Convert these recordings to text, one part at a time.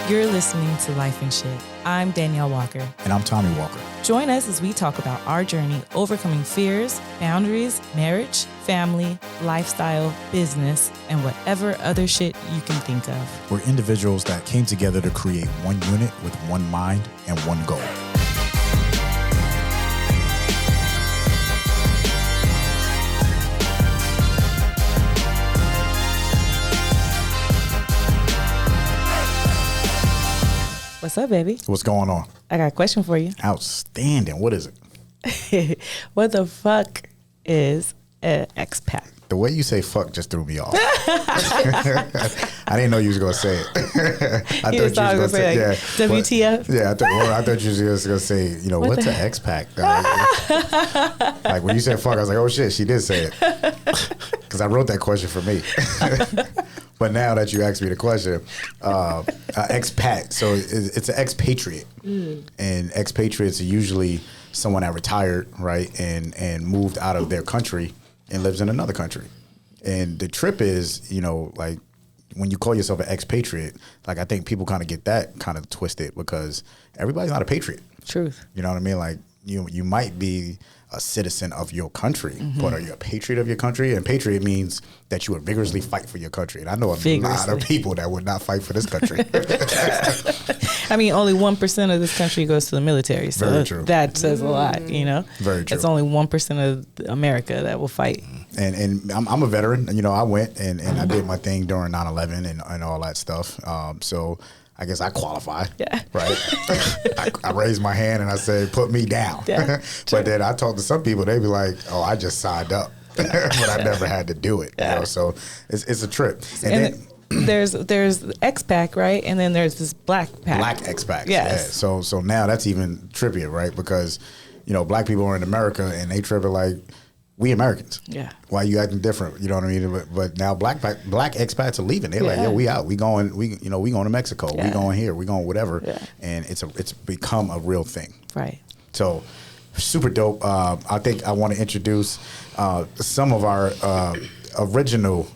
You're listening to Lyfe and Shyt. I'm Danielle Walker. And I'm Tommy Walker. Join us as we talk about our journey overcoming fears, boundaries, marriage, family, lifestyle, business, and whatever other shit you can think of. We're individuals that came together to create one unit with one mind and one goal. What's up, baby? What's going on? I got a question for you. Outstanding. What is it? What the fuck is an expat? The way you say fuck just threw me off. I didn't know you was going to say it. I thought you was going to say, like, WTF? Yeah, I thought you was just going to say, what's an expat? Like when you said fuck, I was like, oh shit, she did say it. Because I wrote that question for me. But now that you asked me the question, expat, so it's an expatriate. And expatriates are usually someone that retired, right, and moved out of their country and lives in another country. And the trip is, like when you call yourself an expatriate, like I think people kind of get that kind of twisted because everybody's not a patriot. Truth. You know what I mean? Like you might be a citizen of your country, but are you a patriot of your country? And patriot means that you would vigorously fight for your country. And I know a lot of people that would not fight for this country. I mean, only 1% of this country goes to the military. So Very true. That says a lot, Very true. It's only 1% of America that will fight. And I'm a veteran. I went and I did my thing during 9/11 and all that stuff. So I guess I qualify, right? I raised my hand and I said, put me down. Yeah, but then I talked to some people, they be like, oh, I just signed up, but I never had to do it. So it's a trip. And then there's expat, right? And then there's this black pack. Black expats. Yes. Yeah. So now that's even trippier, right? Because, black people are in America and they tripping like, we Americans. Yeah. Why are you acting different? You know what I mean? But now black expats are leaving. They're like, we out. We going to Mexico. We going here. We going whatever. Yeah. And it's become a real thing. Right. So super dope. I think I want to introduce some of our original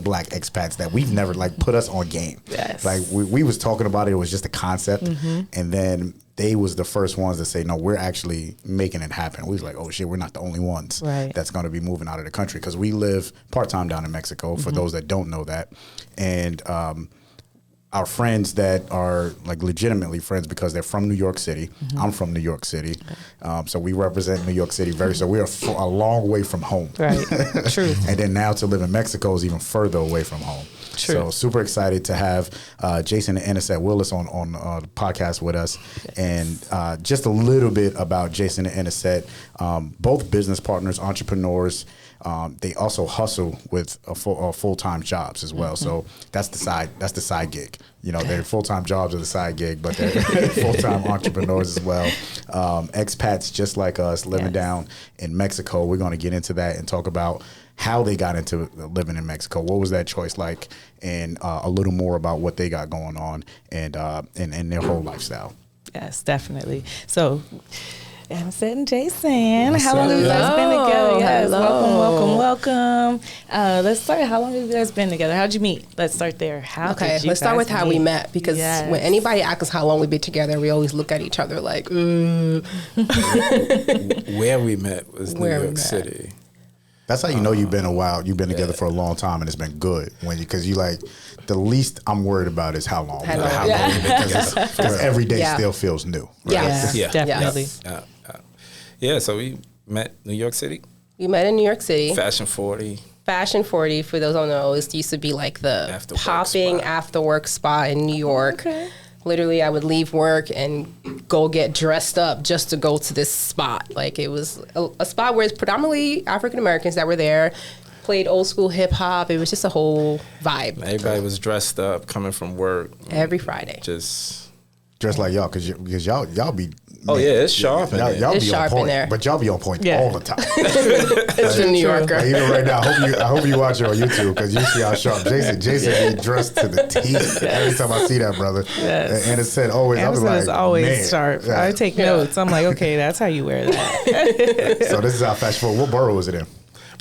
black expats that we've never put us on game. Yes. Like we was talking about it. It was just a concept, and then they was the first ones to say, no, we're actually making it happen. We was like, oh shit, we're not the only ones that's going to be moving out of the country because we live part-time down in Mexico, for those that don't know that. And our friends that are legitimately friends because they're from New York City. I'm from New York City. So we represent New York City so we are a long way from home. Right, true. And then now to live in Mexico is even further away from home. True. So super excited to have Jason and Anisett Willis on the podcast with us. And just a little bit about Jason and Anisett, both business partners, entrepreneurs. They also hustle with full-time jobs as well. So that's the side gig. Their full-time jobs are the side gig, but they're full-time entrepreneurs as well. Expats just like us living down in Mexico. We're going to get into that and talk about how they got into living in Mexico. What was that choice like? And a little more about what they got going on and their whole lifestyle. Yes, definitely. So Anisett and Jason, how long have you guys been together? Yes, welcome. Let's start. How long have you guys been together? How'd you meet? Let's start there. Let's start with how we met, because when anybody asks us how long we've been together, we always look at each other like, Where we met was New York City. That's how you know you've been a while. You've been together for a long time, and it's been good. Because you the least I'm worried about is how long. Because every day still feels new. Right? Yeah, definitely. Yeah, so we met New York City. We met in New York City. Fashion 40. Fashion 40, for those who don't know, it used to be like the popping after work spot in New York. Okay. Literally, I would leave work and go get dressed up just to go to this spot. It was a spot where it's predominantly African Americans that were there, played old school hip hop. It was just a whole vibe. Everybody was dressed up, coming from work. Every Friday. Just dressed like y'all, because y'all be... Oh, yeah, it's sharp in there. Y'all it's be sharp on point, in there. but y'all be on point all the time. It's a New Yorker. Even right now, I hope you watch it on YouTube, because you see how sharp Jason be dressed to the T. Every time I see that, brother. Yes. And it said always, I was like, always man. sharp. Yeah. I take notes. I'm like, okay, that's how you wear that. So this is how fashion forward. What borough is it in?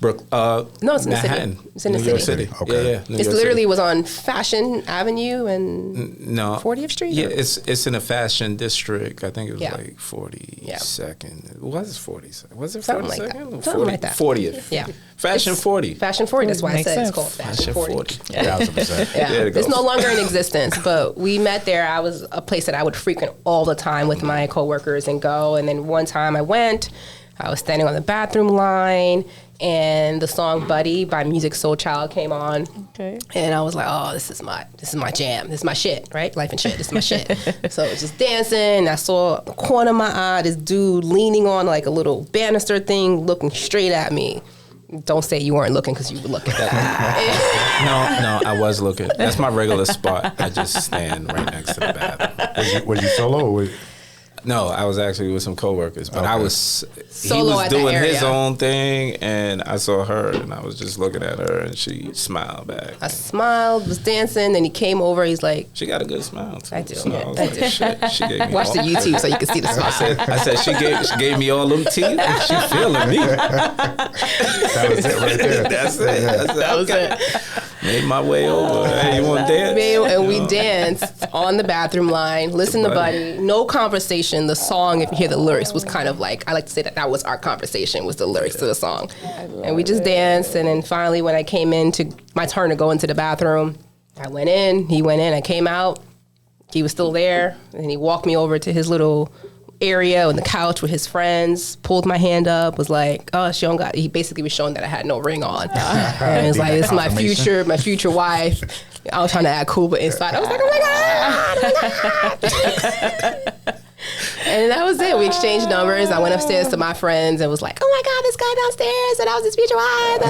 No, it's in Manhattan. the city. It's in the New York city. Okay. Yeah. It's literally was on Fashion Avenue and no 40th Street. Yeah, it's in a fashion district. I think it was like 42nd. It was 40. Was it 42nd? Something like that. 40th. Yeah. Fashion 40. Fashion 40. That's why I said it's called Fashion 40. Yeah. It's no longer in existence, but we met there. I was a place that I would frequent all the time with my coworkers and go. And then one time I went, I was standing on the bathroom line, and the song "Buddy" by Music Soul Child came on. Okay. And I was like, "Oh, this is my jam. This is my shit, right? Life and shit. This is my shit." So I was just dancing. I saw the corner of my eye this dude leaning on like a little banister thing, looking straight at me. Don't say you weren't looking, because you were looking. No, I was looking. That's my regular spot. I just stand right next to the bathroom. Was you solo or was No, I was actually with some coworkers, but he was at doing that his area. own thing, and I saw her, and I was just looking at her, and she smiled back. I smiled, was dancing, then he came over. He's like, She got a good smile too. I do. So I was I like, do. shit, she gave me watch the YouTube so you can see the smile. I said she gave me all them teeth. She feeling me. that was it right there? That's it. I said, that was it. Made my way over. Hey, you want to dance? And we danced on the bathroom line, listened to Buddy, no conversation. The song, if you hear the lyrics, was kind of like, I like to say that was our conversation, was the lyrics to the song. And we just danced, and then finally when I came in to my turn to go into the bathroom, I went in, he went in, I came out, he was still there, and he walked me over to his little area on the couch with his friends, pulled my hand up, was like, "Oh, she don't got." He basically was showing that I had no ring on, and it was like, "This is my future wife." I was trying to act cool, but inside I was like, "Oh my god!" And that was it. We exchanged numbers. I went upstairs to my friends and was like, "Oh my god, this guy downstairs, and I was his future wife."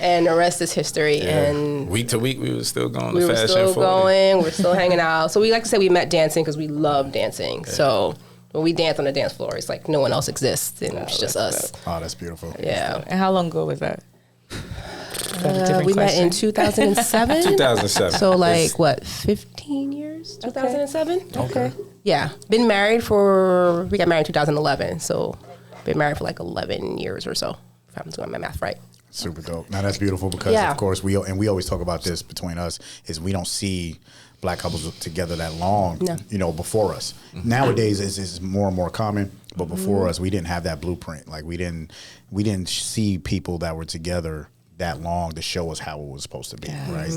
And the rest is history. Yeah. And week to week, we were still going. We to were Fashion still 40. going. We're still hanging out. So we like to say we met dancing because we love dancing. Yeah. So when we dance on the dance floor, it's like no one else exists, and it's just us. Oh, that's beautiful. Yeah. And how long ago was that? We met in 2007. 2007. So like what, 15 years? 2007. Okay. Yeah. We got married in 2011. So been married for like 11 years or so, if I'm doing my math right. Super dope. Now that's beautiful because of course we always talk about this between us is we don't see black couples together that long, before us. Mm-hmm. Nowadays it's more and more common, but before us we didn't have that blueprint. Like we didn't see people that were together that long to show us how it was supposed to be, right?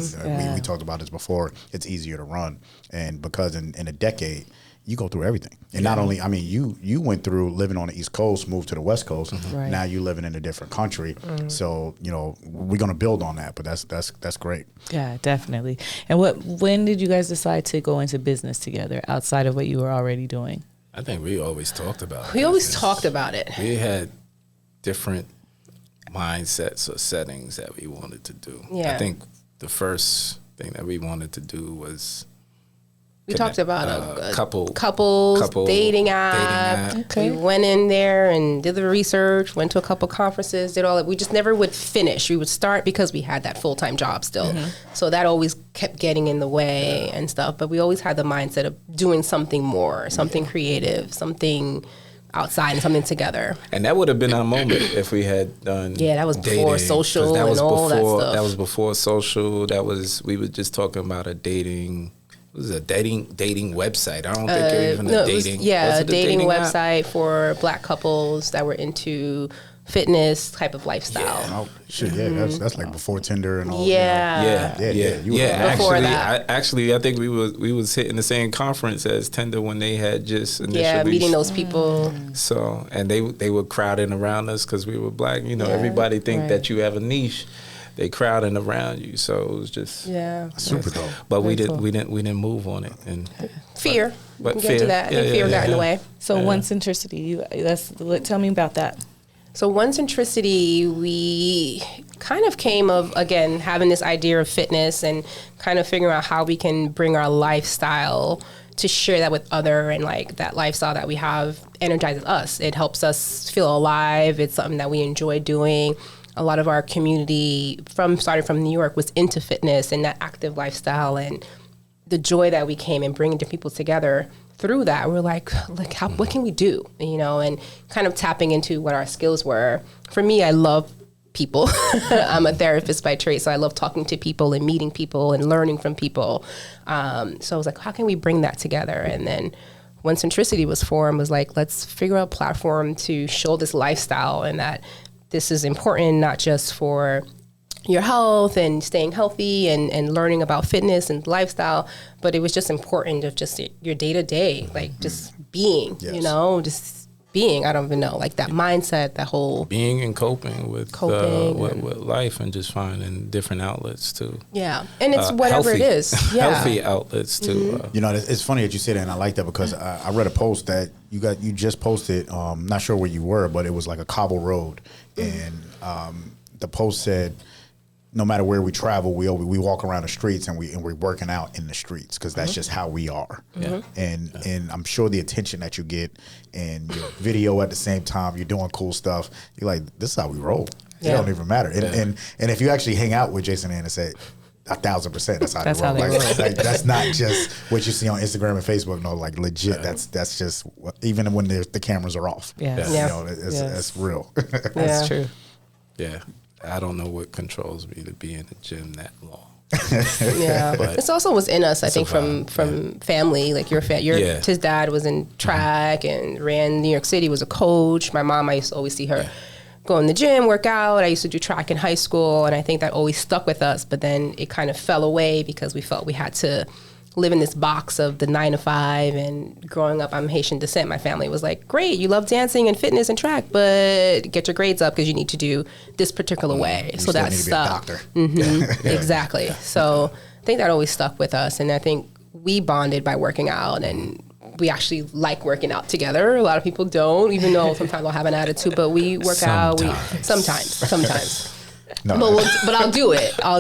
We talked about this before. It's easier to run, and because in a decade you go through everything. And not only, I mean, you went through living on the East Coast, moved to the West Coast. Mm-hmm. Right. Now you living in a different country. Mm-hmm. So, we're going to build on that, but that's great. Yeah, definitely. And when did you guys decide to go into business together outside of what you were already doing? I think we always talked about it. We always talked about it. We had different mindsets or settings that we wanted to do. Yeah. I think the first thing that we wanted to do was we talked about a couples dating app. Okay. We went in there and did the research, went to a couple conferences, did all that. We just never would finish. We would start because we had that full-time job still. Mm-hmm. So that always kept getting in the way and stuff. But we always had the mindset of doing something more, something creative, something outside and something together. And that would have been our moment if we had done that was dating, before social and all that stuff. That was before social. We were just talking about a dating. It was a dating website. I don't think it was even a dating. A dating website for black couples that were into fitness type of lifestyle. Yeah. Oh, shit, yeah, that's like before Tinder and all. Yeah. Actually, I think we was hitting the same conference as Tinder when they had just initially meeting those people. So and they were crowding around us because we were black. Everybody think that you have a niche. They crowding around you, so it was just super dope. But we didn't move on it, and fear. But fear. To that. I think fear got in the way. So one centricity. Tell me about that. So one centricity, we kind of came of again having this idea of fitness and kind of figuring out how we can bring our lifestyle to share that with other, and like that lifestyle that we have energizes us. It helps us feel alive. It's something that we enjoy doing. A lot of our community starting from New York was into fitness and that active lifestyle, and the joy that we came and bringing the people together through that. We're like what can we do? And kind of tapping into what our skills were. For me, I love people. I'm a therapist by trade, so I love talking to people and meeting people and learning from people. So I was like, how can we bring that together? And then when Centricity was formed, was like, let's figure out a platform to show this lifestyle and that this is important, not just for your health and staying healthy and learning about fitness and lifestyle, but it was just important of just your day-to-day, like just being, you know, just being, I don't even know, like that mindset, that whole being and coping with life and just finding different outlets too. Yeah, and it's whatever healthy, it is. Yeah. Healthy outlets too. You know, it's funny that you say that, and I like that because I read a post that you just posted. Not sure where you were, but it was like a cobble road, and the post said, no matter where we travel, we walk around the streets and we're working out in the streets because that's just how we are. And I'm sure the attention that you get and your video at the same time, you're doing cool stuff. You're like, this is how we roll. It don't even matter. And if you actually hang out with Jason and Anisett, 1,000%, that's how they roll. Like, that's not just what you see on Instagram and Facebook. No, like legit. That's just even when the cameras are off. You know, it's real. That's true. Yeah. I don't know what controls me to be in the gym that long. But it's also was in us, I think, from family. Like his dad was in track and ran New York City, was a coach. My mom, I used to always see her go in the gym, work out. I used to do track in high school, and I think that always stuck with us. But then it kind of fell away because we felt we had to live in this box of the 9 to 5. And growing up, I'm Haitian descent. My family was like, great, you love dancing and fitness and track, but get your grades up because you need to do this particular way. So that stuck. Exactly. So I think that always stuck with us. And I think we bonded by working out, and we actually like working out together. A lot of people don't, even though sometimes I'll have an attitude, but we work out. Sometimes. No, but I'll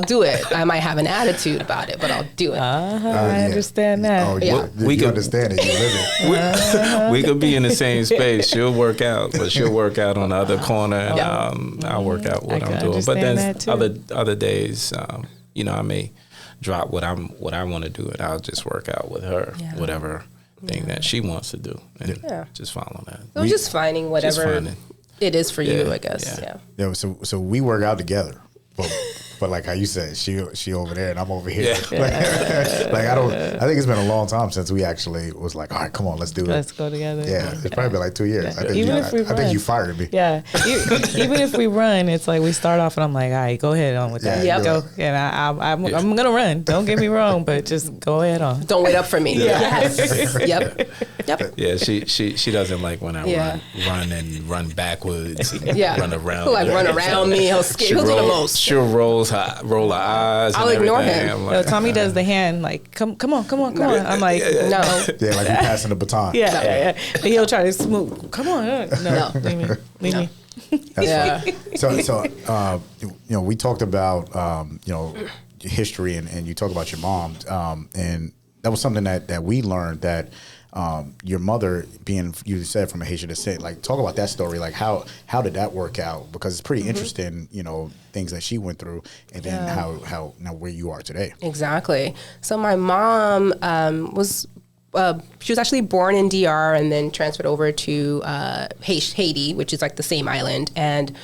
do it. I might have an attitude about it, but I'll do it. I understand that. Oh, yeah. We can understand it. You live it. We could be in the same space. She'll work out, but she'll work out on the other corner, and I'll work out what I'm doing. But then other days, you know, I may drop what I want to do, and I'll just work out with her, whatever thing that she wants to do, and just follow that. So just finding whatever it is for you, I guess. Yeah. So we work out together, but like how you said, she over there and I'm over here. I think it's been a long time since we actually was like, all right, come on, let's do it. Let's go together. Yeah, it's probably been like 2 years. I think you fired me. Yeah, even if we run, it's like we start off and I'm like, all right, go ahead on with that. Go. And I'm gonna run. Don't get me wrong, but just go ahead on. Don't wait up for me. Yep. Yeah, she doesn't like when I run and run backwards. And run around. He'll run around me. He'll do the most. She'll roll her eyes. I'll ignore him. Like, Tommy does the hand like, come on. I'm like, no. Yeah, like we passing the baton. Yeah. He'll try to smooth. Come on, no. Leave me. So you know, we talked about you know, history and you talk about your mom, and that was something that we learned that. Your mother being, you said, from a Haitian descent, like talk about that story, like how did that work out? Because it's pretty interesting, you know, things that she went through, and then how now where you are today. Exactly. So my mom was she was actually born in DR and then transferred over to Haiti, which is like the same island, and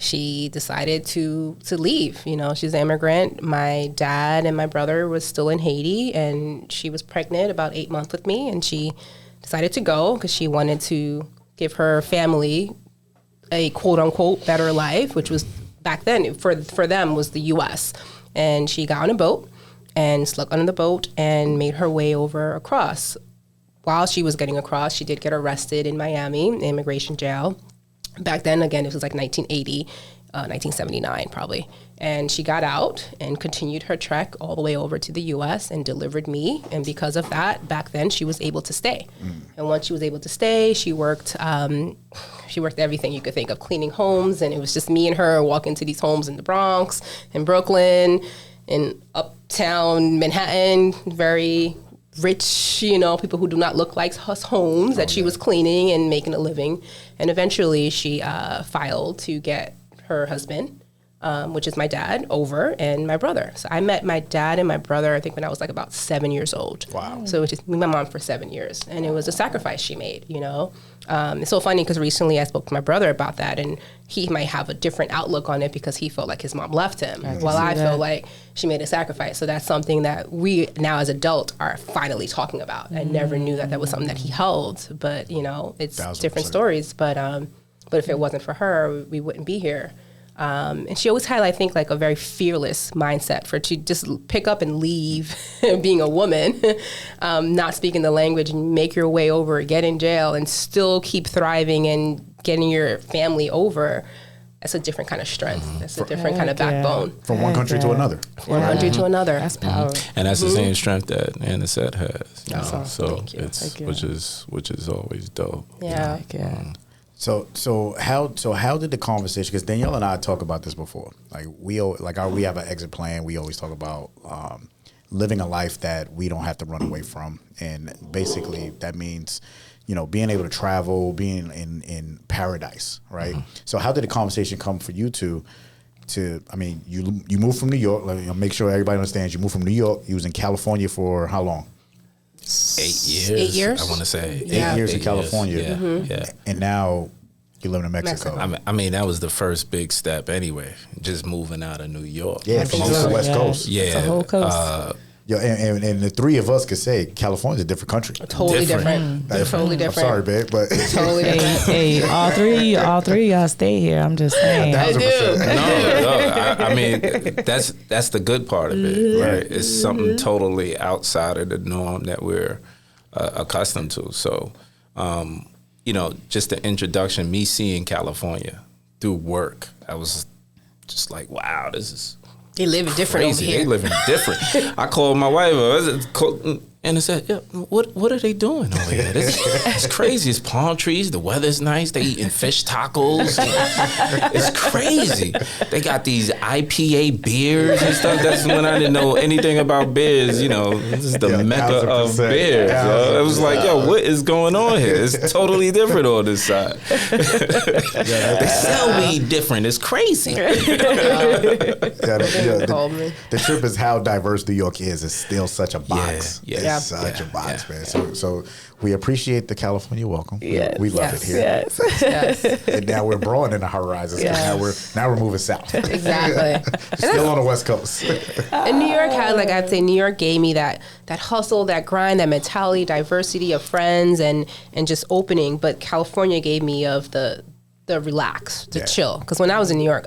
she decided to leave. You know, she's an immigrant. My dad and my brother was still in Haiti, and she was pregnant about 8 months with me, and she decided to go because she wanted to give her family a quote-unquote better life, which was back then for them was the U.S. And she got on a boat and slept on the boat and made her way over across. While she was getting across, she did get arrested in Miami, immigration jail. Back then, again, it was like 1980, 1979 probably. And she got out and continued her trek all the way over to the U.S. and delivered me. And because of that, back then, she was able to stay. And once she was able to stay, she worked everything you could think of, cleaning homes. And it was just me and her walking to these homes in the Bronx, in Brooklyn, in uptown Manhattan, very rich, you know, people who do not look like us homes that she was cleaning and making a living. And eventually she filed to get her husband which is my dad, over, and my brother. So I met my dad and my brother, I think, when I was like about 7 years old. Wow. So it just me and my mom for 7 years. And it was a sacrifice she made, you know. It's so funny because recently I spoke to my brother about that, and he might have a different outlook on it because he felt like his mom left him, while I feel like she made a sacrifice. So that's something that we now as adults are finally talking about. I never knew that was something that he held, but, you know, it's 1000%. different stories. But if it wasn't for her, we wouldn't be here. And she always had, I think, like a very fearless mindset to just pick up and leave being a woman, not speaking the language, and make your way over, get in jail, and still keep thriving and getting your family over. That's a different kind of strength. That's a different kind of backbone. From one country to another. One country to another. That's power. And that's the same strength that Anisett has. That's awesome. So Thank you. it's which is always dope. Yeah. So how did the conversation? Because Danielle and I talk about this before. Like we have an exit plan. We always talk about living a life that we don't have to run away from, and basically that means, you know, being able to travel, being in paradise, right? So how did the conversation come for you to? I mean, you moved from New York. Let me make sure everybody understands. You moved from New York. You was in California for how long? 8 years. 8 years? I want to say 8 years in California. Yeah. And now you live in Mexico. I mean, that was the first big step anyway, just moving out of New York. Yeah, from the West Coast. Yeah. It's a whole coast. And the three of us could say California's a different country. Totally different. Totally different. I'm sorry, babe, but Totally different. Hey, all three of y'all stay here. I'm just saying. I do. I mean, that's the good part of it, right? It's something totally outside of the norm that we're accustomed to. So, you know, just the introduction, me seeing California through work, I was just like, wow, this is They live different over here. They living different. I called my wife and I said, yeah, what are they doing over here? It's crazy. It's palm trees. The weather's nice. They eating fish tacos. It's crazy. They got these IPA beers and stuff. That's when I didn't know anything about beers. You know, this is the mecca of beers. It was like, yo, what is going on here? It's totally different on this side. They sell weed different. It's crazy. The trip is how diverse New York is. It's still such a box. Yeah. It's such a box, man. So we appreciate the California welcome. Yes. We love it here. Yes. And now we're broadening the horizons. Yes. Now we're moving south. Exactly. Still on the West Coast. And New York had, like, I'd say New York gave me that hustle, that grind, that mentality, diversity of friends, and just opening. But California gave me of the relax, the chill. Because when I was in New York,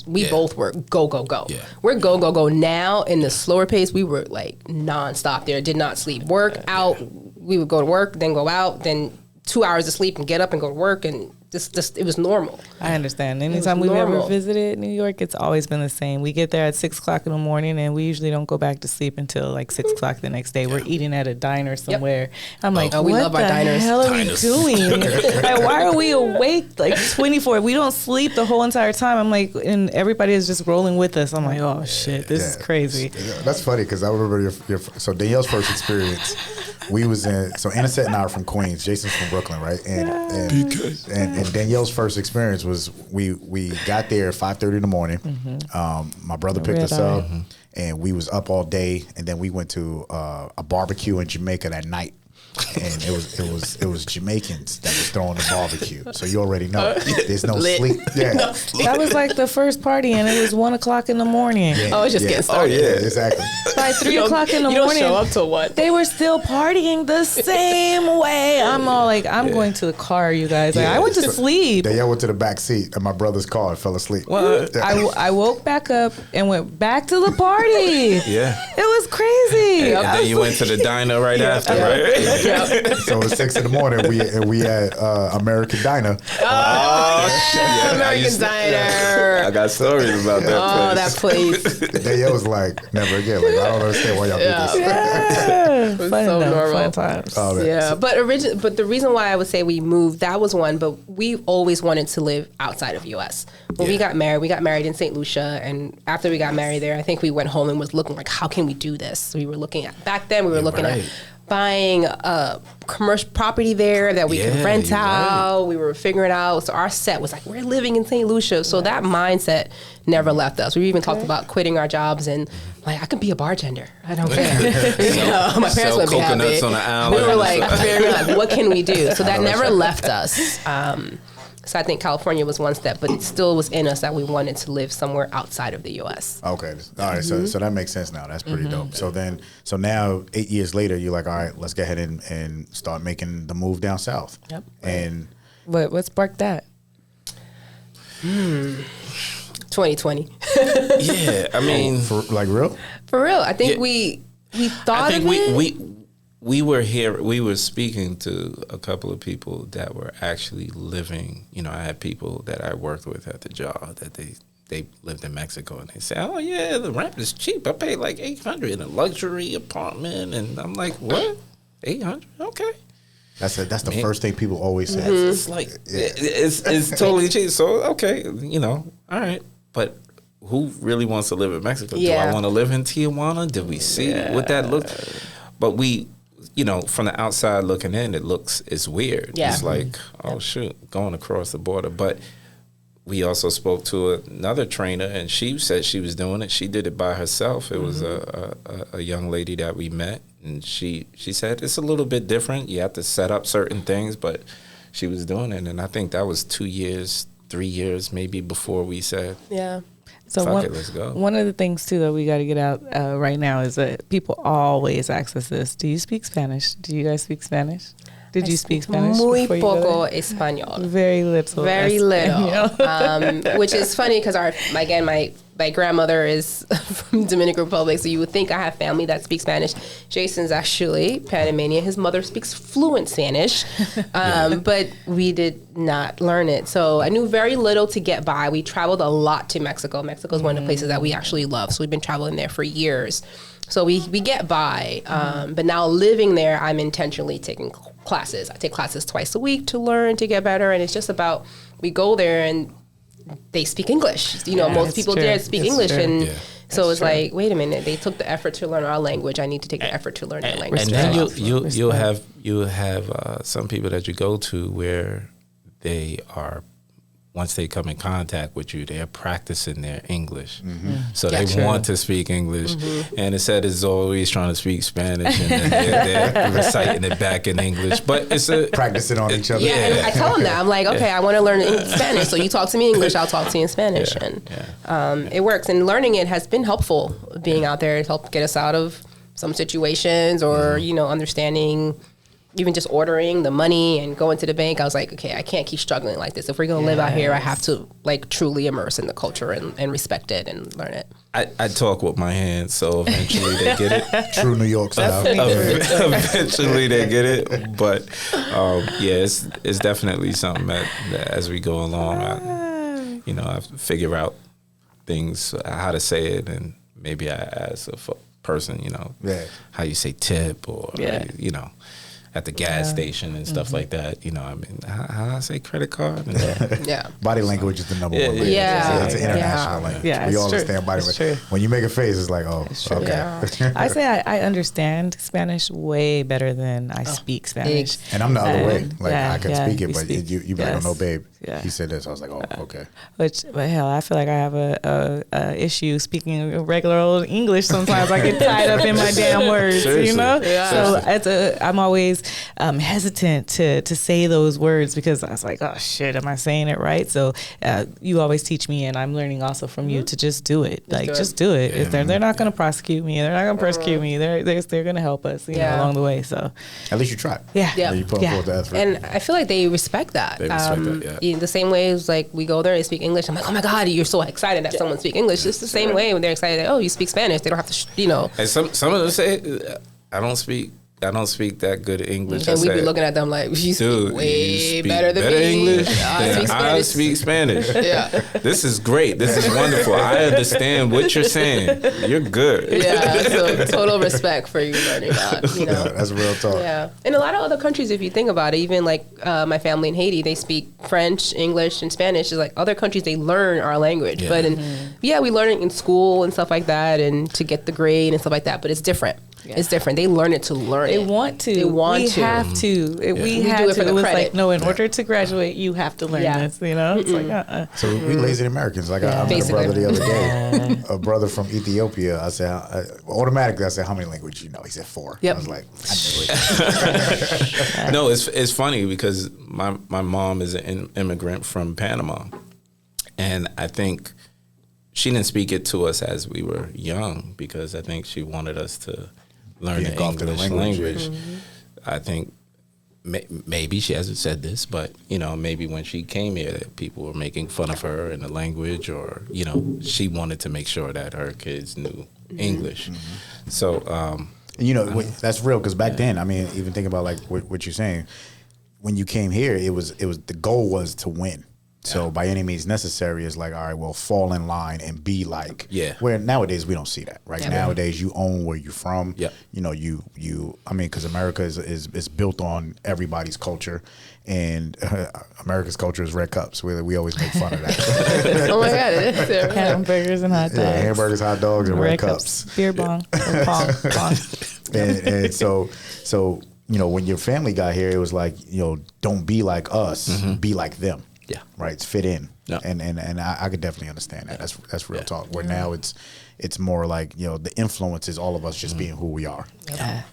we both were go, go, go. Yeah. We're go, go, go now. In the slower pace, we were like nonstop there, did not sleep. Work, out, we would go to work, then go out, then 2 hours of sleep and get up and go to work, and just it was normal. I understand. Anytime we've ever visited New York, it's always been the same. We get there at 6 o'clock in the morning, and we usually don't go back to sleep until like 6 o'clock the next day. We're eating at a diner somewhere. I'm like, we love our diners. What the hell are we doing? Like, why are we awake like 24? We don't sleep the whole entire time. I'm like, and everybody is just rolling with us. I'm like, oh shit, this is crazy. That's funny because I remember so Danielle's first experience. We was in, so Anisett and I are from Queens. Jason's from Brooklyn, right? And Danielle's first experience was we got there at 5:30 in the morning. My brother picked us up, and we was up all day, and then we went to a barbecue in Jamaica that night. And it was Jamaicans that was throwing the barbecue, so you already know there's no sleep. Yeah, that was like the first party, and it was 1 o'clock in the morning. Yeah. Oh, it's just getting started. Oh yeah, exactly. By 3 o'clock in the morning, you don't show up till what? They were still partying the same way. I'm all like, I'm going to the car, you guys. Like, I went to sleep. Danielle went to the back seat of my brother's car and fell asleep. Well, I woke back up and went back to the party. Yeah, it was crazy. And then you went to the diner right after, right? So at 6 in the morning, we had American Diner. Oh, shit. American Diner. I got stories about that place. That place. Danielle was like, never again. Like, I don't understand why y'all do this. Yeah. It was so normal. Fun times. Oh, yeah, but the reason why I would say we moved, that was one, but we always wanted to live outside of U.S. When we got married in St. Lucia, and after we got married there, I think we went home and was looking like, how can we do this? So we were looking at, back then we were looking at buying a commercial property there that we can rent out. Right. We were figuring out. So our set was like, we're living in St. Lucia. So that mindset never left us. We even talked about quitting our jobs and like, I could be a bartender. I don't care. My parents would be happy. On the island. We were like, what can we do? So that never left us. So I think California was one step, but it still was in us that we wanted to live somewhere outside of the U.S. Okay. All right. So that makes sense now. That's pretty dope. So now 8 years later, you're like, all right, let's go ahead and start making the move down south. Yep. And what sparked that? 2020. Yeah. I mean, for real? For real. I think we thought of it. We were here, we were speaking to a couple of people that were actually living, I had people that I worked with at the job that they lived in Mexico, and they said, oh yeah, the rent is cheap. I paid like $800 in a luxury apartment. And I'm like, what? $800? Okay. That's the first thing people always say. It's like, it's totally cheap. So, okay, all right. But who really wants to live in Mexico? Yeah. Do I want to live in Tijuana? Did we see what that looks? But from the outside looking in, it's weird. Yeah. It's like, oh shoot, going across the border. But we also spoke to another trainer, and she said she was doing it. She did it by herself. It was a young lady that we met, and she said it's a little bit different. You have to set up certain things, but she was doing it. And I think that was 2 years, 3 years maybe before we said, yeah. So let's go. One of the things too that we got to get out right now is that people always ask us this: do you speak Spanish? Do you guys speak Spanish? Did you speak Spanish? Muy poco español. Very little. Very little. Which is funny because my grandmother is from Dominican Republic, so you would think I have family that speaks Spanish. Jason's actually Panamanian. His mother speaks fluent Spanish, but we did not learn it. So I knew very little to get by. We traveled a lot to Mexico. Mexico is one of the places that we actually love, so we've been traveling there for years. So we get by, but now living there, I'm intentionally taking classes. I take classes twice a week to learn, to get better, and it's just about, we go there and they speak English. Most people there speak English, and so it's like, wait a minute, they took the effort to learn our language. I need to take the effort to learn their language. And then you'll have some people that you go to where they are, once they come in contact with you, they're practicing their English. So they want to speak English. And instead is always trying to speak Spanish, and they're reciting it back in English. But it's practicing on each other. Yeah, and I tell them that. I'm like, okay, I want to learn Spanish. So you talk to me English, I'll talk to you in Spanish. And it works. And learning it has been helpful. Being out there, it helped get us out of some situations, or, understanding, even just ordering the money and going to the bank. I was like, okay, I can't keep struggling like this. If we're going to live out here, I have to truly immerse in the culture and respect it and learn it. I talk with my hands, so eventually they get it. True New York style. Eventually they get it. But it's definitely something that as we go along, I figure out things, how to say it, and maybe I ask a person, how you say tip, or, at the gas station and stuff like that. How I say credit card? Body language is the number one language. It's an international language. We all understand body language. When you make a face, it's like, oh, okay. Yeah. I say I understand Spanish way better than I speak Spanish. And I'm the other way. I can speak it, but you be like, oh, no, babe. He said this. I was like, oh, okay. But hell, I feel like I have a issue speaking regular old English sometimes. I get tied up in my damn words, So I'm always hesitant to say those words, because I was like, oh shit, am I saying it right? So you always teach me, and I'm learning also from you to just do it. Just do it. If they're not going to prosecute me, they're not going to persecute me. They're going to help us along the way. So at least you try. You put forth the effort. And I feel like they respect that. They respect that. The same way as we go there, they speak English. I'm like, oh my God, you're so excited that someone speaks English. It's the same way when they're excited that, oh, you speak Spanish. They don't have to, And some of them say, I don't speak that good English. And we be looking at them like, you speak way better than me. English. I speak Spanish. This is great. This is wonderful. I understand what you're saying. You're good. So total respect for you learning that. That's real talk. Yeah. In a lot of other countries, if you think about it, even my family in Haiti, they speak French, English, and Spanish. It's like other countries, they learn our language. But we learn it in school and stuff like that, and to get the grade and stuff like that. But it's different. It's different. They learn it to learn they it. Want to. They want we to. Have to. We have do it to. for the it was credit. like, no, in order to graduate, you have to learn this, you know? It's like, So we lazy Americans. Like I met a brother the other day, a brother from Ethiopia. I said, automatically, I said, how many languages you know? He said 4. Yep. I was like, I knew it. No, it's funny because my mom is an immigrant from Panama. And I think she didn't speak it to us as we were young because I think she wanted us to learn the English language. I think maybe she hasn't said this, but, you know, maybe when she came here, people were making fun of her in the language or, you know, she wanted to make sure that her kids knew English. So, you know, that's real because back then, I mean, even think about like what you're saying. When you came here, it was the goal was to win. So by any means necessary is like, all right, well, fall in line and be like. Yeah. Where nowadays we don't see that, right? Yeah. Nowadays you own where you're from. Yeah. You know, I mean, because America is built on everybody's culture, and America's culture is red cups. We always make fun of that. Oh my God, it is. Hamburgers and hot dogs. Yeah, hamburgers, hot dogs, and red cups. Beer bong, pong. and so you know, when your family got here, it was like, you know, don't be like us, be like them. Yeah. Right. It's fit in. Yeah. And I could definitely understand that. That's real talk. Where now it's more like, you know, the influence is all of us just being who we are. Yeah.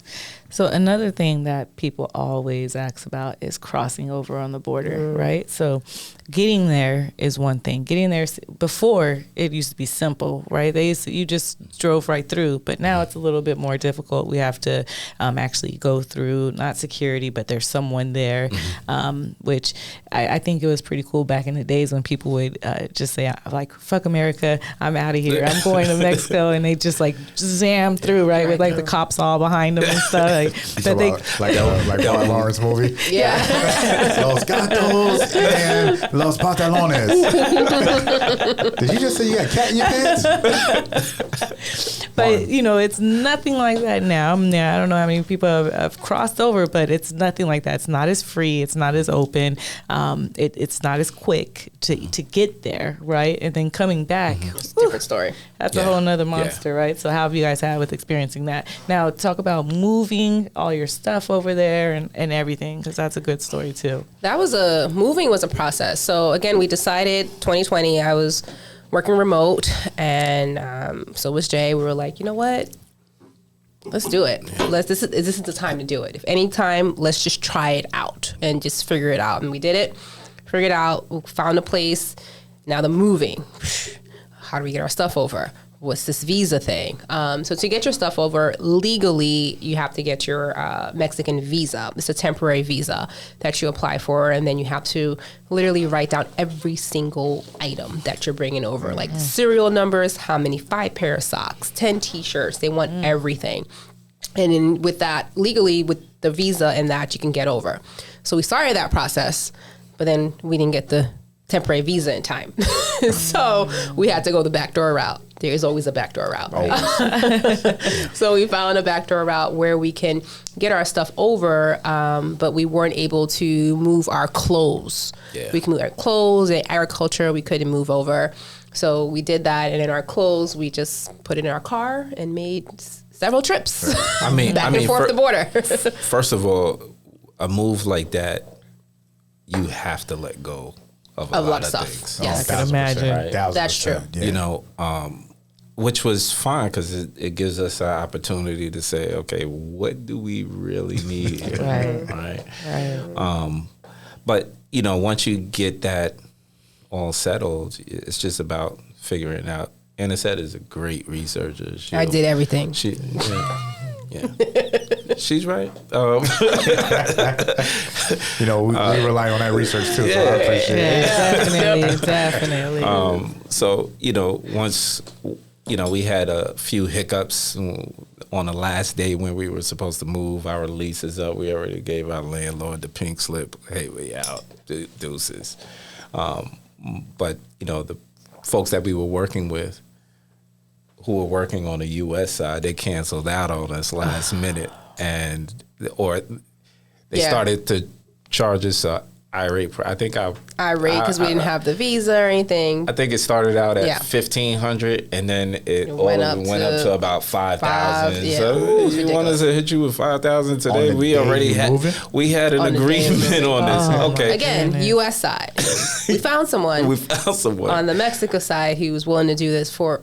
So another thing that people always ask about is crossing over on the border, right? So getting there is one thing. Getting there before, it used to be simple, right? You just drove right through, but now it's a little bit more difficult. We have to actually go through, not security, but there's someone there, which I think it was pretty cool back in the days when people would just say, like, fuck America, I'm out of here, I'm going to Mexico, and they just like zam through, right, with like the cops all behind them and stuff. Like Ron Lawrence movie. Yeah. Los gatos and los pantalones. Did you just say you got a cat in your pants? But, you know, it's nothing like that now. I don't know how many people have crossed over, but it's nothing like that. It's not as free. It's not as open. It's not as quick to get there, right? And then coming back. It's a different story. That's a whole nother monster, right? So how have you guys had with experiencing that? Now, talk about moving all your stuff over there and everything, because that's a good story, too. Moving was a process. So, again, we decided 2020, I was working remote, and so was Jay. We were like, you know what? Let's do it. This is the time to do it. If any time, let's just try it out and just figure it out. And we did it, figured it out, found a place. Now the moving. How do we get our stuff over? What's this visa thing? So to get your stuff over legally, you have to get your Mexican visa. It's a temporary visa that you apply for, and then you have to literally write down every single item that you're bringing over, like serial numbers, how many 5 pair of socks, 10 T-shirts. They want everything. And then with that, legally, with the visa and that, you can get over. So we started that process, but then we didn't get the temporary visa in time. So we had to go the backdoor route. There is always a backdoor route. Right? So we found a backdoor route where we can get our stuff over, but we weren't able to move our clothes. Yeah. We can move our clothes and agriculture. We couldn't move over. So we did that. And in our clothes, we just put it in our car and made several trips. Back and forth the border. First of all, a move like that, you have to let go of a lot of stuff. Things. Yes. I can imagine. Right? That's true. Yeah. You know, which was fine because it gives us an opportunity to say, okay, what do we really need here? Right. But, you know, once you get that all settled, it's just about figuring out. Anisett is a great researcher. I did everything. Yeah. She's right. You know, we rely on that research too. So I appreciate it. Definitely. So, you know, once, you know, we had a few hiccups on the last day when we were supposed to move our leases up. We already gave our landlord the pink slip. Hey, we out. Deuces. But, you know, the folks that we were working with, who were working on the U.S. side, they canceled out on us last minute, or they started to charge us an irate. I think irate because we didn't have the visa or anything. I think it started out at 1,500, and then it went up to about 5,000. Yeah. So you want us to hit you with 5,000 today? We already had an agreement on this. Okay. Again, U.S. side. We found someone. On the Mexico side who was willing to do this for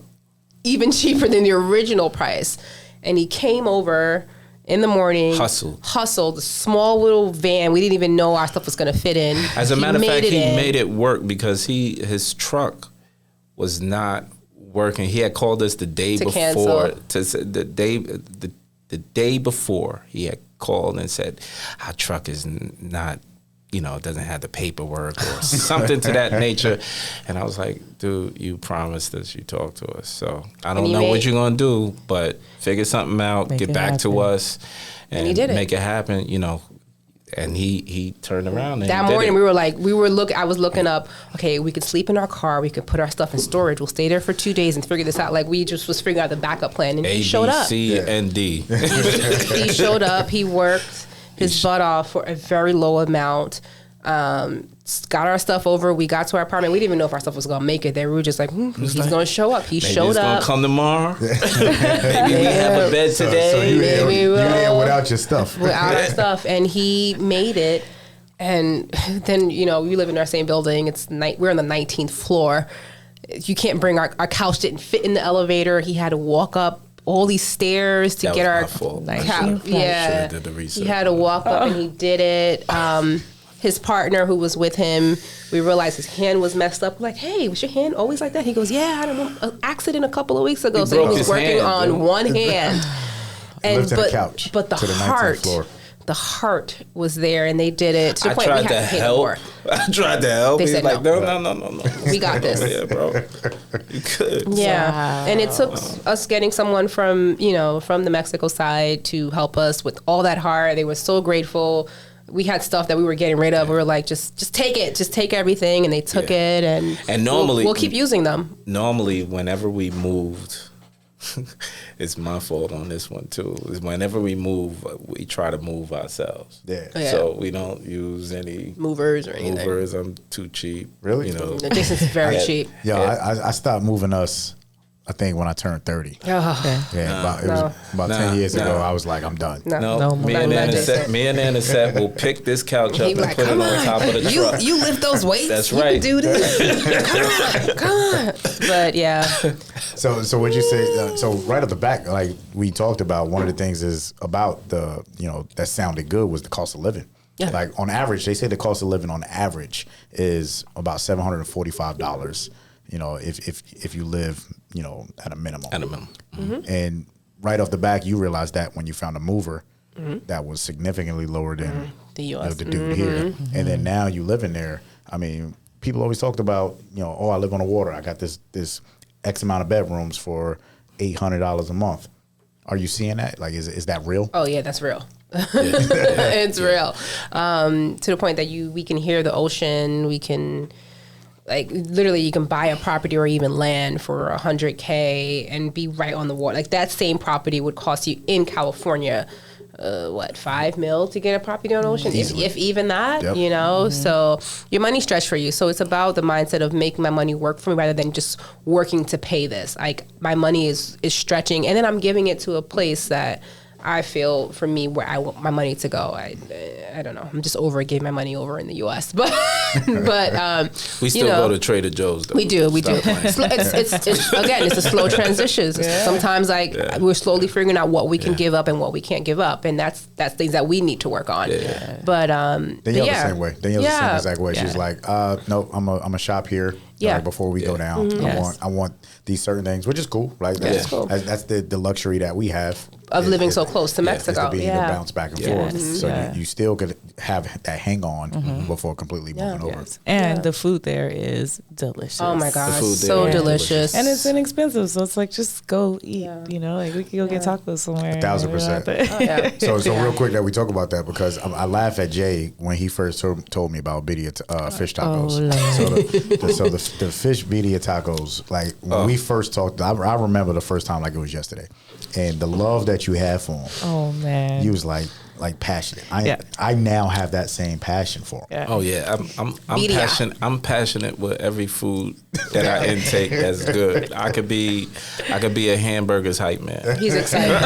even cheaper than the original price, and he came over in the morning, hustled a small little van. We didn't even know our stuff was going to fit in. As a matter of fact, he made it work because his truck was not working. He had called us the day before. The day before, he had called and said, our truck is not, it doesn't have the paperwork or something to that nature. And I was like, dude, you promised us you talked to us. So I don't know what you're going to do, but figure something out, get back to us, and he did make it happen, And he turned around. And that morning I was looking up, okay, we could sleep in our car. We could put our stuff in storage. We'll stay there for 2 days and figure this out. Like, we just was figuring out the backup plan. And he showed up. A, B, C, and D. He showed up. He worked his butt off for a very low amount. Got our stuff over. We got to our apartment. We didn't even know if our stuff was gonna make it there. We were just like, he's gonna show up. He showed up. Gonna come tomorrow. Maybe we have a bed today. So you in without your stuff. Without our stuff, and he made it. And then we live in our same building. We're on the 19th floor. You can't bring our couch didn't fit in the elevator. He had to walk up all these stairs to get our couch. Yeah, he had to walk up and he did it. His partner who was with him, we realized his hand was messed up. We're like, hey, was your hand always like that? He goes, yeah, I don't know, an accident a couple of weeks ago. So he was working on one hand. And but the heart was there, and they did it to the point we had to pay more. I tried to help. They said no. We got this. Yeah, bro. You could. Yeah, wow. And it took us getting someone from the Mexico side to help us with all that heart. They were so grateful. We had stuff that we were getting rid of. We were like, just take it. Just take everything. And they took it. And normally, we'll keep using them. Normally, whenever we moved, it's my fault on this one, too. Whenever we move, we try to move ourselves. Yeah. So we don't use any movers or anything. I'm too cheap. Really? Jason's very cheap. I stopped moving us, I think, when I turned 30. Oh. Yeah, it was about 10 years ago. I was like, I'm done. No, me and Anisett will pick this couch up and put it on top of the truck. You lift those weights? That's right. You can do this. Come on. But yeah. So what'd you say? So right at the back, like we talked about, one of the things is about the, that sounded good was the cost of living. Yeah. Like on average, they say the cost of living on average is about $745. If you live, at a minimum. Mm-hmm. And right off the back, you realize that when you found a mover that was significantly lower than the US. The dude here. Mm-hmm. And then now you live in there. I mean, people always talked about, I live on the water. I got this X amount of bedrooms for $800 a month. Are you seeing that? Like, is that real? Oh yeah, that's real. It's real. To the point that we can hear the ocean. We can. Like, literally, you can buy a property or even land for $100K and be right on the water. Like, that same property would cost you in California, $5 million to get a property on the ocean, if even that, So your money's stretched for you. So it's about the mindset of making my money work for me rather than just working to pay this. Like, my money is stretching, and then I'm giving it to a place that I feel, for me, where I want my money to go. I don't know. I'm just over giving my money over in the U.S. But we still go to Trader Joe's, though. We do. It's a slow transition. Yeah. Sometimes we're slowly figuring out what we can give up and what we can't give up, and that's things that we need to work on. Yeah. But Danielle's the same way. Danielle's the same exact way. She's like, no, I'm a shop here. Yeah. Before we go down, I want these certain things, which is cool, right? That's cool. That's the luxury that we have of living so close to Mexico. Is to be able to bounce back and forth, so you still could have that hang on before completely moving over. And the food there is delicious. Oh my gosh, so delicious, and it's inexpensive. So it's like, just go eat. Like, we could go get tacos somewhere. 1,000%. So real quick that we talk about that, because I laugh at Jay when he first told me about birria fish tacos. So the fish birria tacos, like when we first talked, I remember the first time like it was yesterday, and the love that you have for them. Oh man, you was like, like passionate. I now have that same passion for them. Yeah. Oh yeah, I'm passionate. I'm passionate with every food that I intake. That's good. I could be a hamburger's hype man. He's excited.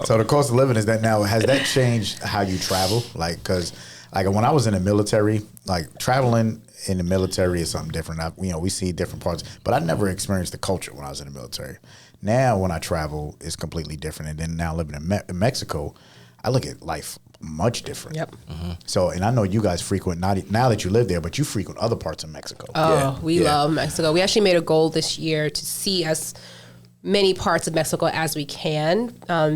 So the cost of living has that changed how you travel? Like, because like when I was in the military, like traveling in the military is something different. We see different parts, but I never experienced the culture when I was in the military. Now when I travel, it's completely different. And then now living in Mexico, I look at life much different. Yep. Mm-hmm. So, and I know you guys frequent, now that you live there, but you frequent other parts of Mexico. Oh, we love Mexico. We actually made a goal this year to see as many parts of Mexico as we can,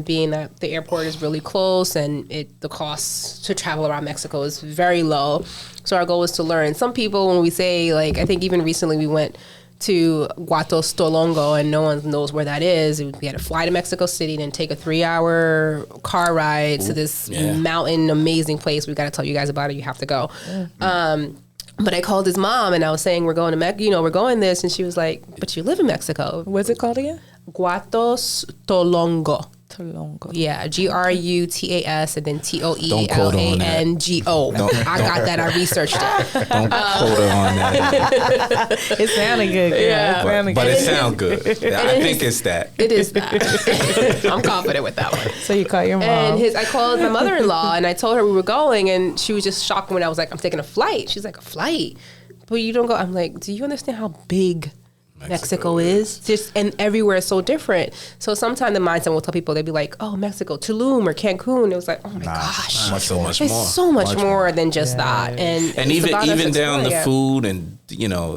being that the airport is really close and the cost to travel around Mexico is very low. So our goal is to learn. Some people, when we say, like, I think even recently we went to Huatostolongo and no one knows where that is. We had to fly to Mexico City and then take a 3-hour car ride to this mountain, amazing place. We got to tell you guys about it. You have to go. But I called his mom and I was saying, we're going to we're going this. And she was like, but you live in Mexico. What's it called again? Huatostolongo. Yeah, Grutas and then Toelango. I got that. I researched it. Don't quote her on that. It sounded good. Yeah, but it sounds good. I think it's that. It is that. I'm confident with that one. So you called your mom. And I called my mother-in-law and I told her we were going, and she was just shocked when I was like, I'm taking a flight. She's like, a flight? But you don't go. I'm like, do you understand how big Mexico is just, and everywhere is so different. So sometimes the mindset will tell people, they'd be like, oh, Mexico, Tulum or Cancun. It was like, oh my gosh, it's so much more than just that. And even down the food, and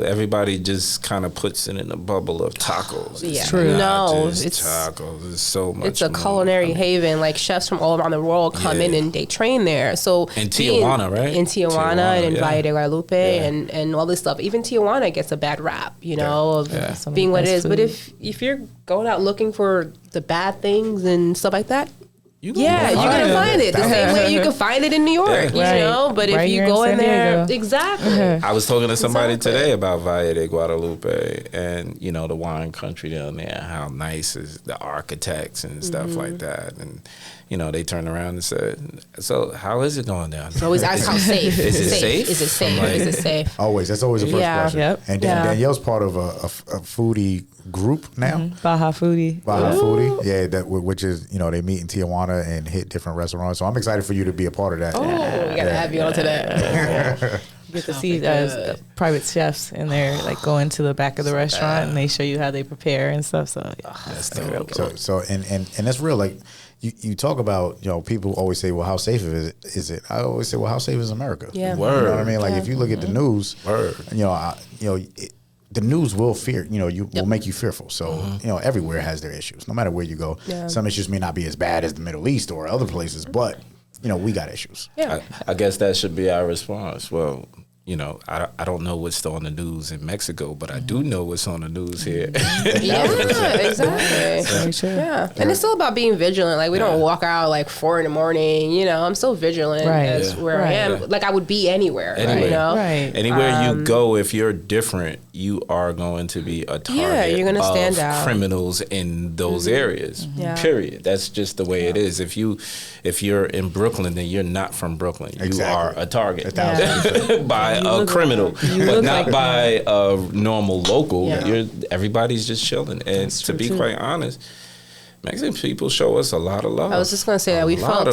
everybody just kind of puts it in a bubble of tacos. It's true. No, it's tacos. It's so much. It's a culinary haven. Like chefs from all around the world come in and they train there. So in Tijuana, right? In Tijuana and in Valle de Guadalupe and all this stuff. Even Tijuana gets a bad rap, of being what it is. Food. But if you're going out looking for the bad things and stuff like that, you're gonna find it the same way you can find it in New York, But if you go in there, exactly. I was talking to somebody today about Valle de Guadalupe and the wine country down there, how nice is the architects and stuff like that, and they turned around and said, "So how is it going down there?" Always ask how safe. Is it safe? Is it safe? Is it safe? Always. That's always the first question. Yep. And Danielle's part of a foodie group now. Baja Foodie. Yeah, which is they meet in Tijuana and hit different restaurants. So I'm excited for you to be a part of that. Oh, we gotta have you on to that. You get to see private chefs in there, like go into the back of the restaurant and they show you how they prepare and stuff. So that's real cool. So and that's real. Like you talk about, people always say, well, how safe is it? I always say, well, how safe is America? Yeah. Word. You know what I mean? Like if you look at the news, the news will will make you fearful. So, everywhere has their issues, no matter where you go. Yeah. Some issues may not be as bad as the Middle East or other places, but, we got issues. Yeah. I guess that should be our response. Well, I don't know what's on the news in Mexico, but I do know what's on the news here. Yeah, exactly. Yeah. And it's still about being vigilant. Like, we don't walk out like 4 a.m. I'm still vigilant as where I am. Like, I would be anywhere. Right. Anywhere you go, if you're different, you are going to be a target you're gonna stand out. Criminals in those areas. Yeah. Period. That's just the way it is. If you're in Brooklyn, then you're not from Brooklyn. Exactly. You are a target by a criminal, but not by a normal local. Everybody's just chilling. And to be quite honest, Mexican people show us a lot of love. I was just going to say that we felt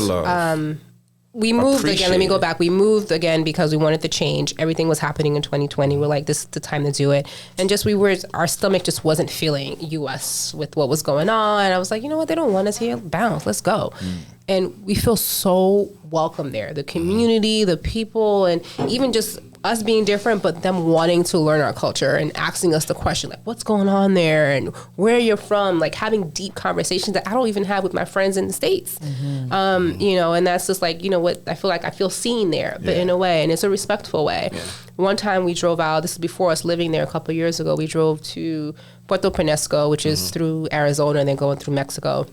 we moved again. Let me go back. We moved again because we wanted to change. Everything was happening in 2020. We're like, this is the time to do it. And our stomach just wasn't feeling U.S. with what was going on. I was like, you know what? They don't want us here. Bounce. Let's go. And we feel so welcome there. The community, the people, and even just us being different, but them wanting to learn our culture and asking us the question, like, what's going on there and where you're from, like having deep conversations that I don't even have with my friends in the States. And that's just like, what I feel seen there, but in a way, and it's a respectful way. Yeah. One time we drove out, this is before us living there a couple of years ago, we drove to Puerto Peñasco, which is through Arizona and then going through Mexico.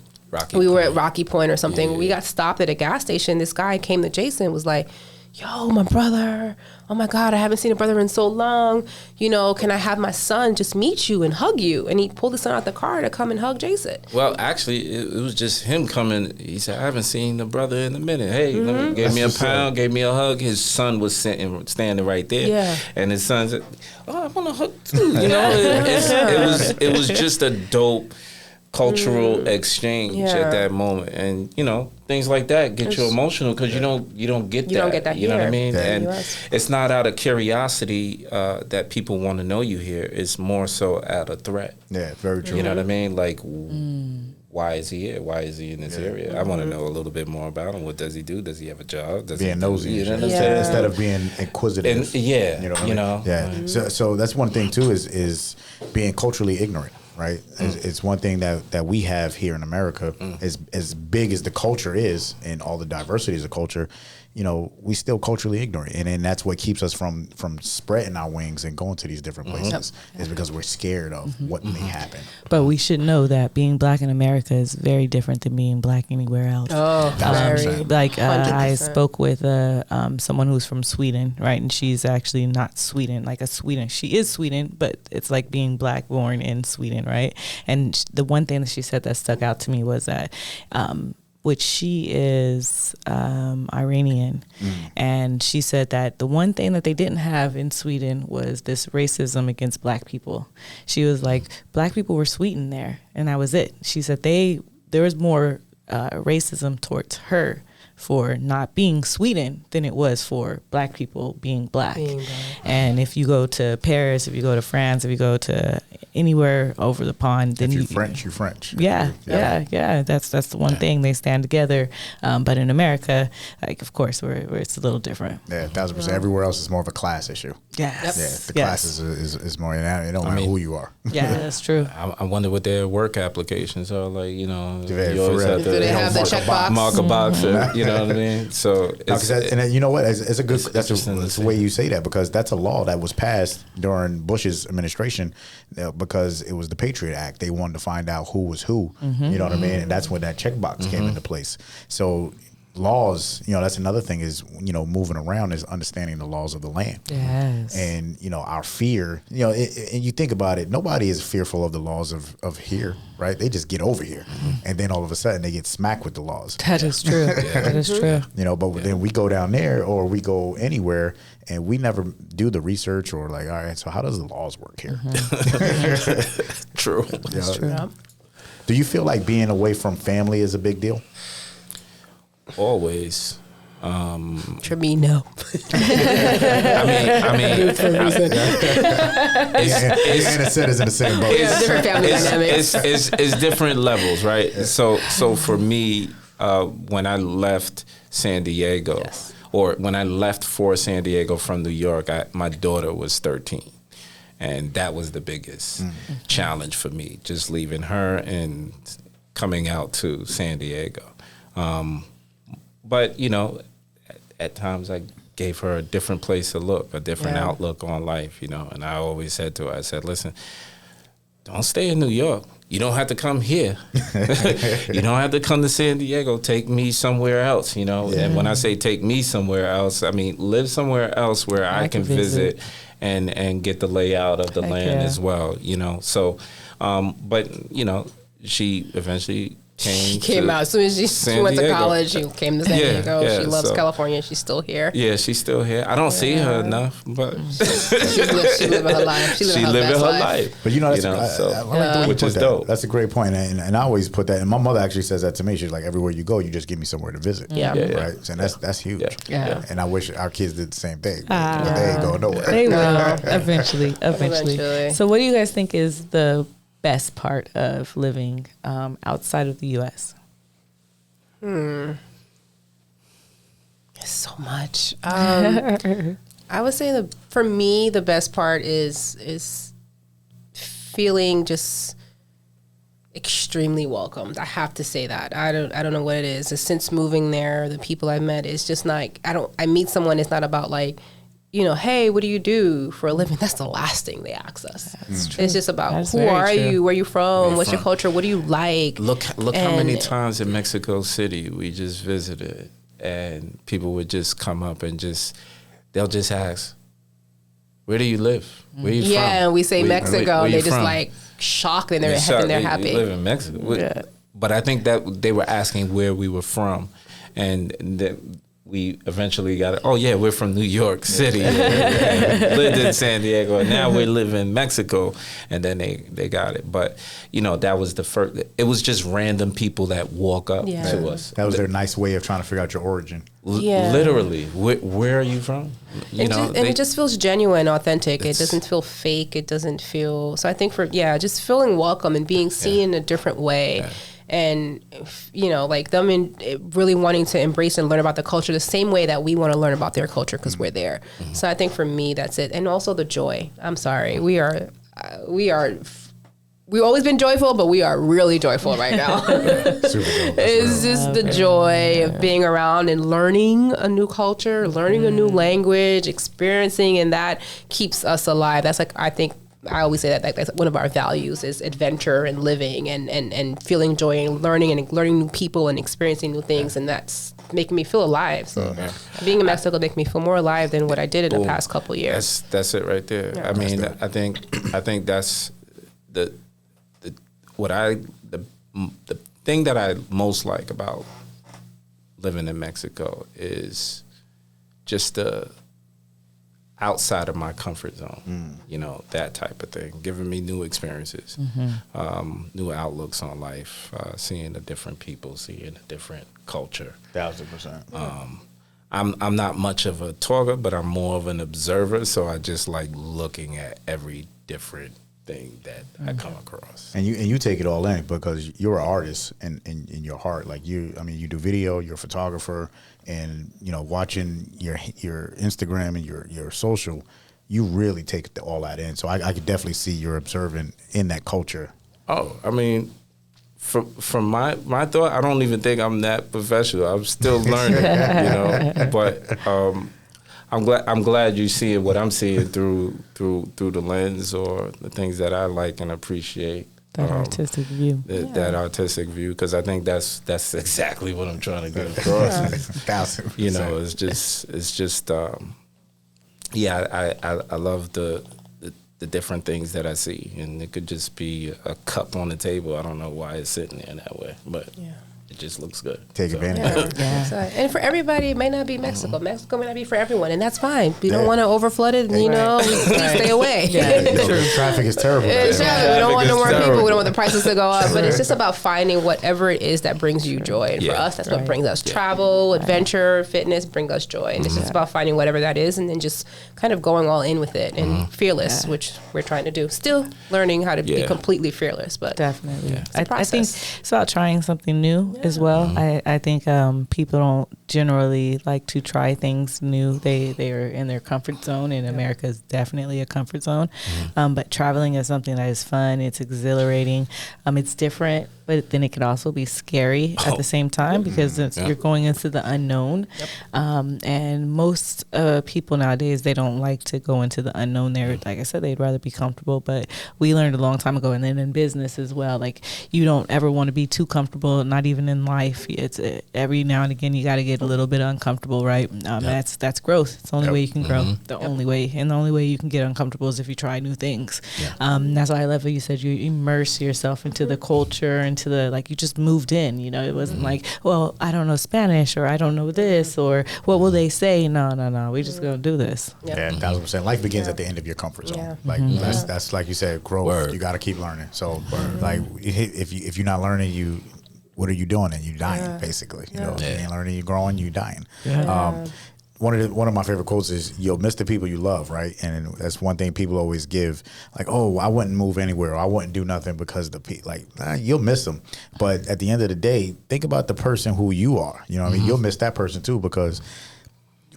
We were at Rocky Point or something. Yeah. We got stopped at a gas station. This guy came to Jason and was like, yo, my brother, oh my God, I haven't seen a brother in so long. Can I have my son just meet you and hug you? And he pulled his son out the car to come and hug Jason. Well, actually, it was just him coming. He said, I haven't seen the brother in a minute. Hey, gave me a pound, gave me a hug. His son was standing right there. Yeah. And his son said, oh, I want to hug too. It was just a dope cultural exchange at that moment, and things like that get you emotional because you don't get that. You don't get that. You know what I mean? Yeah. And it's not out of curiosity that people want to know you here. It's more so out of threat. Yeah, very true. You know what I mean? Like, why is he here? Why is he in this area? I want to know a little bit more about him. What does he do? Does he have a job? Being nosy, instead of being inquisitive. So that's one thing too is being culturally ignorant. Right, it's one thing that we have here in America. As big as the culture is, and all the diversities of culture, we still culturally ignorant, and that's what keeps us from spreading our wings and going to these different places. Is because we're scared of what may happen. But we should know that being black in America is very different than being black anywhere else. Oh, very. I spoke with someone who's from Sweden, right, and she's actually not Sweden, like a Sweden. She is Sweden, but it's like being black born in Sweden, right? And the one thing that she said that stuck out to me was that which she is Iranian. And she said that the one thing that they didn't have in Sweden was this racism against black people. She was like, black people were Sweden there, and that was it. She said there was more racism towards her for not being Sweden than it was for black people being black. And if you go to Paris, if you go to France, if you go to anywhere over the pond, then you're French. Yeah. That's the one thing, they stand together. But in America, like, of course, where it's a little different. Yeah, 1000%. Everywhere else is more of a class issue. Yes. The class is more in that. It don't matter who you are. Yeah, that's true. I wonder what their work applications are like. You always have to have the checkbox, mark a box, you know what I mean? So, and you know what? It's a good. That's the way you say that, because that's a law that was passed during Bush's administration, because it was the Patriot Act. They wanted to find out who was who. You know what I mean? And that's when that checkbox came into place. So laws, that's another thing is, moving around is understanding the laws of the land. Yes. And, our fear, and you think about it, nobody is fearful of the laws of here, right? They just get over here. And then all of a sudden they get smacked with the laws. That is true. That is true. But then we go down there or we go anywhere and we never do the research or like, all right, so how does the laws work here? True. That's true. Do you feel like being away from family is a big deal? Always. For me, no. Anisett is in the same boat. Different family dynamics. It's different levels, right? So for me, when I left San Diego, or when I left for San Diego from New York, my daughter was 13. And that was the biggest challenge for me, just leaving her and coming out to San Diego. But, at times I gave her a different place to look, a different outlook on life, And I always said to her, I said, listen, don't stay in New York. You don't have to come here. You don't have to come to San Diego. Take me somewhere else, And when I say take me somewhere else, I mean live somewhere else where I can visit and get the layout of the land as well, So, but, she eventually came out as soon as she went to college. She came to San Diego. Yeah, she loves California. She's still here. Yeah, she's still here. I don't see her enough, but she living her life. She living her life. But I like the way you put that. Dope. That's a great point, and I always put that. And my mother actually says that to me. She's like, everywhere you go, you just give me somewhere to visit. Right. And that's huge. Yeah. And I wish our kids did the same thing. But they ain't going nowhere. They will eventually. So, what do you guys think is the best part of living outside of the U.S.? It's so much. I would say for me the best part is feeling just extremely welcomed. I have to say that. I don't know what it is. Since moving there, the people I've met, it's just like I meet someone. It's not about like, hey, what do you do for a living? That's the last thing they ask us. It's just about who are you, where you from, what's your culture, what do you like. Look how many times in Mexico City we just visited, and people would just come up and they'll just ask, where do you live? Where are you from? Yeah, and we say Mexico, and they just from? like shocked and they're happy. You live in Mexico. Yeah. But I think that they were asking where we were from, and that we eventually got it. Oh yeah, we're from New York City. Lived in San Diego, and now we live in Mexico. And then they got it. But that was the first. It was just random people that walk up to us. That was their nice way of trying to figure out your origin. Literally, where are you from? It just feels genuine, authentic. It doesn't feel fake. It doesn't feel. So I think just feeling welcome and being seen in a different way. Yeah. And, like them really wanting to embrace and learn about the culture the same way that we want to learn about their culture because we're there. Mm-hmm. So I think for me, that's it. And also the joy. I'm sorry. We've always been joyful, but we are really joyful right now. It's just the joy of being around and learning a new culture, learning a new language, experiencing, and that keeps us alive. That's I think, I always say that's one of our values is adventure and living and feeling joy and learning new people and experiencing new things, and that's making me feel alive. So being in Mexico makes me feel more alive than what I did in the past couple of years. That's it right there. Yeah. I mean, I think that's the thing that I most like about living in Mexico is just the outside of my comfort zone, that type of thing, giving me new experiences, new outlooks on life, seeing the different people, seeing a different culture. 1,000%. I'm not much of a talker, but I'm more of an observer, so I just like looking at every different thing that I come across. And you take it all in because you're an artist in your heart. Like you do video, you're a photographer, and watching your Instagram and your social, you really take all that in. So I could definitely see you're observant in that culture. Oh, I mean, from my thought, I don't even think I'm that professional. I'm still learning, But I'm glad you see what I'm seeing through the lens or the things that I like and appreciate. That artistic view. That artistic view, because I think that's exactly what I'm trying to get across. 1,000%. It's just I love the different things that I see, and it could just be a cup on the table. I don't know why it's sitting there that way, but it just looks good. Take advantage. So, and for everybody, it may not be Mexico. Mexico may not be for everyone, and that's fine. We don't want to overflood it, we stay away. Traffic is terrible. We don't want no more people. We don't want the prices to go up. But it's just about finding whatever it is that brings you joy. And for us, that's what brings us travel, adventure, fitness brings us joy. And it's just about finding whatever that is and then just kind of going all in with it and fearless, which we're trying to do. Still learning how to be completely fearless. But definitely. I think it's about trying something new as well. I think people don't generally like to try things new. They are in their comfort zone, and America is definitely a comfort zone. But traveling is something that is fun. It's exhilarating. It's different, but then it can also be scary at the same time because you're going into the unknown. And most people nowadays, they don't like to go into the unknown. They're, like I said, they'd rather be comfortable. But we learned a long time ago, and then in business as well, like you don't ever want to be too comfortable, not even in life. It's every now and again you got to get a little bit uncomfortable, right? That's growth. It's the only way you can grow. The only way you can get uncomfortable is if you try new things. That's why I love what you said. You immerse yourself into the culture, into the, like, you just moved in. It wasn't like, well, I don't know Spanish, or I don't know this, or what will they say? No. We just gonna do this. 1,000%. Life begins at the end of your comfort zone. Like that's like you said, growth. Word. You got to keep learning. So like if you're not learning, what are you doing? And you dying basically. If you ain't learning, you growing, you dying. One of my favorite quotes is, "You'll miss the people you love," right? And that's one thing people always give, like, "Oh, I wouldn't move anywhere, or I wouldn't do nothing because the people." Like, you'll miss them, but at the end of the day, think about the person who you are. What I mean? You'll miss that person too, because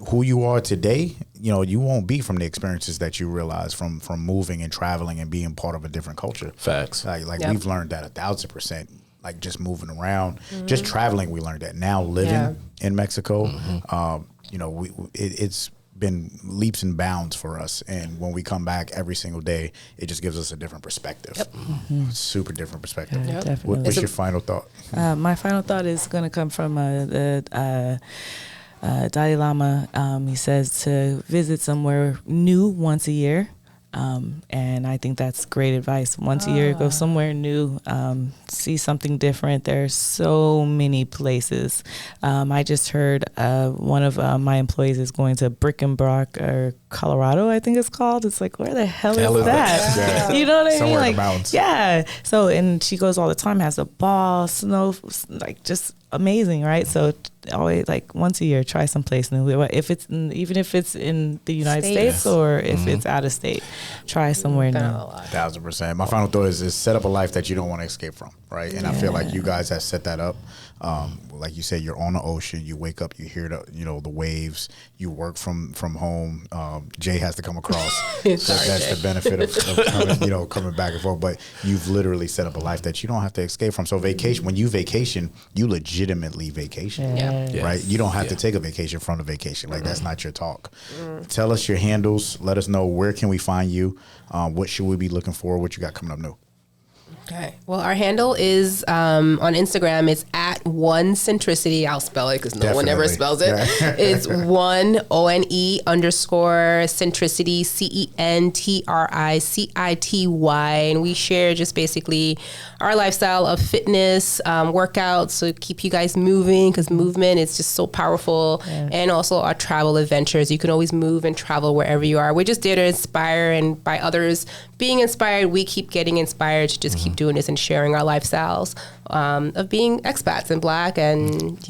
who you are today, you won't be from the experiences that you realize from moving and traveling and being part of a different culture. Facts. We've learned that 1,000%. Like just moving around, just traveling, we learned that. Now living in Mexico, it's been leaps and bounds for us. And when we come back every single day, it just gives us a different perspective. Super different perspective. Definitely. What's your final thought? My final thought is going to come from Dalai Lama, he says to visit somewhere new once a year. And I think that's great advice. Once a year, go somewhere new, see something different. There's so many places. I just heard one of my employees is going to Brickenbrock or Colorado, I think it's called. It's like, where the hell is that? Yeah. You know what I Somewhere mean? in the mountains. Yeah. So, and she goes all the time, has a ball, snow, like just amazing, right? So always like once a year, try someplace new. If it's even if it's in the United States or if it's out of state, try somewhere new. 1,000%. My final thought is set up a life that you don't want to escape from, right? And I feel like you guys have set that up. Like you said, you're on the ocean. You wake up, you hear the waves. You work from home. Jay has to come across. That's the benefit of coming back and forth. But you've literally set up a life that you don't have to escape from. So vacation, when you vacation, you legitimately vacation, right? You don't have to take a vacation from the vacation. Like that's not your talk. Tell us your handles. Let us know where can we find you. What should we be looking for? What you got coming up new? Okay. Well, our handle is on Instagram. It's at OneCentricity. I'll spell it because no one ever spells it. Yeah. It's ONE_Centricity CENTRICITY, and we share just basically our lifestyle of fitness, workouts, so keep you guys moving because movement is just so powerful, and also our travel adventures. You can always move and travel wherever you are. We're just there to inspire, and by others being inspired, we keep getting inspired to just keep doing this and sharing our lifestyles of being expats and Black, and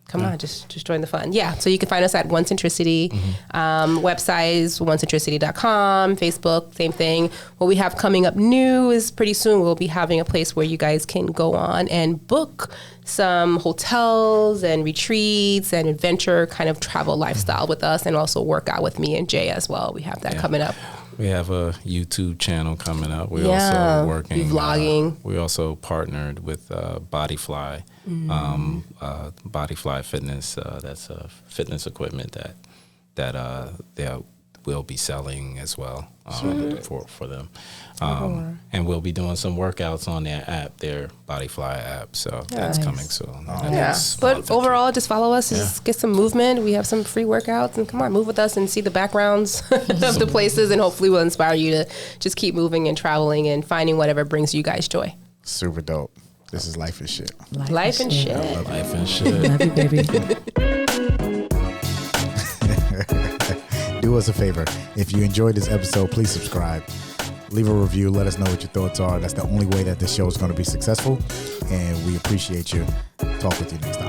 come on, just join the fun. Yeah, so you can find us at OneCentricity. Website is OneCentricity.com. Facebook, same thing. What we have coming up new is pretty soon we'll be having a place where you guys can go on and book some hotels and retreats and adventure kind of travel lifestyle with us, and also work out with me and Jay as well. We have that coming up. We have a YouTube channel coming up. We're also working. Vlogging. We also partnered with Bodyfly, Bodyfly Fitness. That's a fitness equipment that they will be selling as well for them. And we'll be doing some workouts on their app, their Bodyfly app. So that's coming soon. But overall, just follow us, just get some movement. We have some free workouts, and come on, move with us and see the backgrounds of the places, and hopefully we'll inspire you to just keep moving and traveling and finding whatever brings you guys joy. Super dope. This is Lyfe and Shyt. Lyfe and Shyt. Lyfe and Shyt. Love you, baby. Do us a favor. If you enjoyed this episode, please subscribe. Leave a review. Let us know what your thoughts are. That's the only way that this show is going to be successful. And we appreciate you. Talk with you next time.